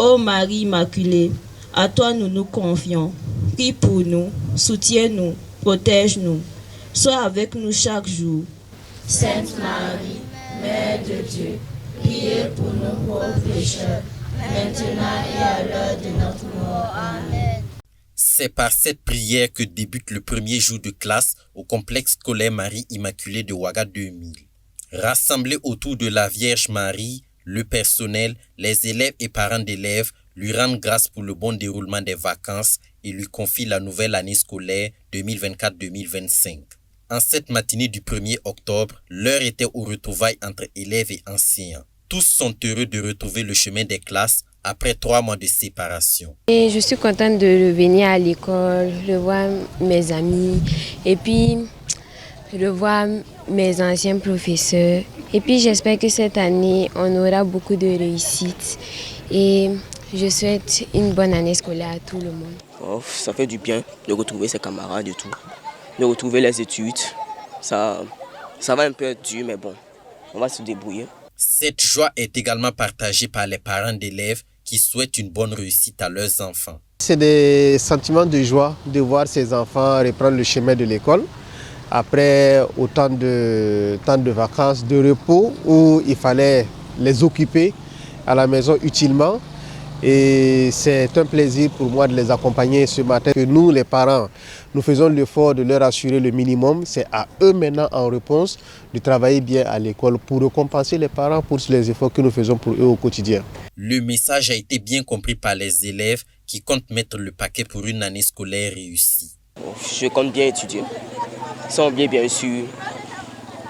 Ô Marie Immaculée, à toi nous nous confions. Prie pour nous, soutiens-nous, protège-nous. Sois avec nous chaque jour. Sainte Marie, Mère de Dieu, priez pour nous pauvres pécheurs, maintenant et à l'heure de notre mort. Amen. C'est par cette prière que débute le premier jour de classe au complexe scolaire Marie Immaculée de Ouaga 2000. Rassemblés autour de la Vierge Marie, le personnel, les élèves et parents d'élèves lui rendent grâce pour le bon déroulement des vacances et lui confient la nouvelle année scolaire 2024-2025. En cette matinée du 1er octobre, l'heure était aux retrouvailles entre élèves et enseignants. Tous sont heureux de retrouver le chemin des classes après 3 mois de séparation. Et je suis contente de revenir à l'école, de voir mes amis et puis de voir mes anciens professeurs. Et puis j'espère que cette année, on aura beaucoup de réussite. Et je souhaite une bonne année scolaire à tout le monde. Oh, ça fait du bien de retrouver ses camarades et tout, de retrouver les études. Ça va un peu être dur, mais bon, on va se débrouiller. Cette joie est également partagée par les parents d'élèves qui souhaitent une bonne réussite à leurs enfants. C'est des sentiments de joie de voir ces enfants reprendre le chemin de l'école après autant de temps de vacances, de repos où il fallait les occuper à la maison utilement. Et c'est un plaisir pour moi de les accompagner ce matin. Que nous, les parents, nous faisons l'effort de leur assurer le minimum. C'est à eux maintenant, en réponse, de travailler bien à l'école pour récompenser les parents pour les efforts que nous faisons pour eux au quotidien. Le message a été bien compris par les élèves qui comptent mettre le paquet pour une année scolaire réussie. Je compte bien étudier, sans oublier bien sûr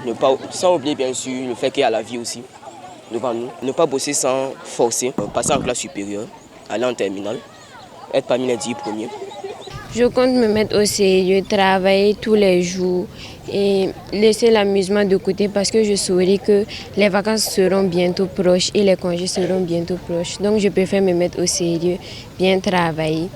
le fait qu'il y a la vie aussi devant nous. Ne pas bosser sans forcer, passer en classe supérieure, aller en terminale, être parmi les 10 premiers. Je compte me mettre au sérieux, travailler tous les jours et laisser l'amusement de côté parce que je saurai que les vacances seront bientôt proches et les congés seront bientôt proches. Donc je préfère me mettre au sérieux, bien travailler.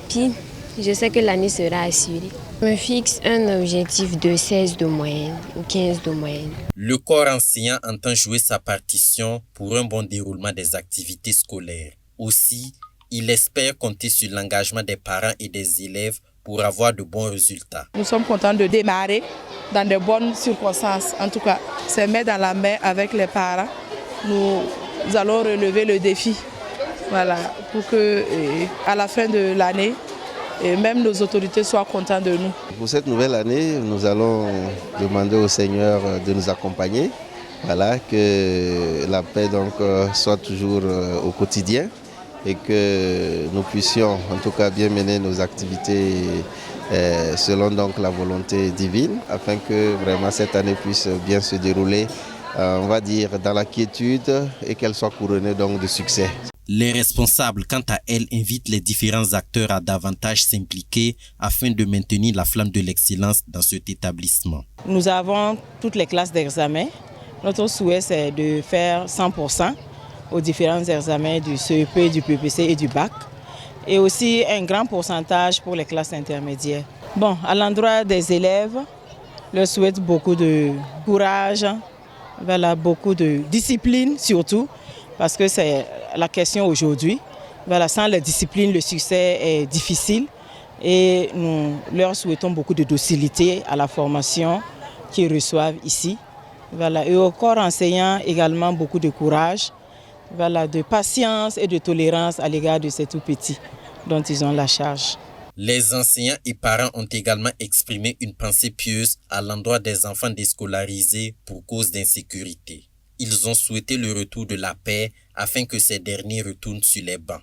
Puis je sais que l'année sera assurée. Je me fixe un objectif de 16 de moyenne ou 15 de moyenne. Le corps enseignant entend jouer sa partition pour un bon déroulement des activités scolaires. Aussi, il espère compter sur l'engagement des parents et des élèves pour avoir de bons résultats. Nous sommes contents de démarrer dans de bonnes circonstances. En tout cas, c'est main dans la main avec les parents. Nous allons relever le défi, pour que à la fin de l'année, et même nos autorités soient contents de nous. Pour cette nouvelle année, nous allons demander au Seigneur de nous accompagner, que la paix soit toujours au quotidien et que nous puissions en tout cas bien mener nos activités selon la volonté divine afin que vraiment cette année puisse bien se dérouler, on va dire, dans la quiétude et qu'elle soit couronnée de succès. Les responsables, quant à elles, invitent les différents acteurs à davantage s'impliquer afin de maintenir la flamme de l'excellence dans cet établissement. Nous avons toutes les classes d'examen. Notre souhait, c'est de faire 100% aux différents examens du CEP, du PPC et du bac. Et aussi un grand pourcentage pour les classes intermédiaires. Bon, à l'endroit des élèves, je leur souhaite beaucoup de courage, beaucoup de discipline surtout, parce que c'est la question aujourd'hui. Sans la discipline, le succès est difficile et nous leur souhaitons beaucoup de docilité à la formation qu'ils reçoivent ici. Et au corps enseignant également beaucoup de courage, de patience et de tolérance à l'égard de ces tout-petits dont ils ont la charge. Les enseignants et parents ont également exprimé une pensée pieuse à l'endroit des enfants déscolarisés pour cause d'insécurité. Ils ont souhaité le retour de la paix afin que ces derniers retournent sur les bancs.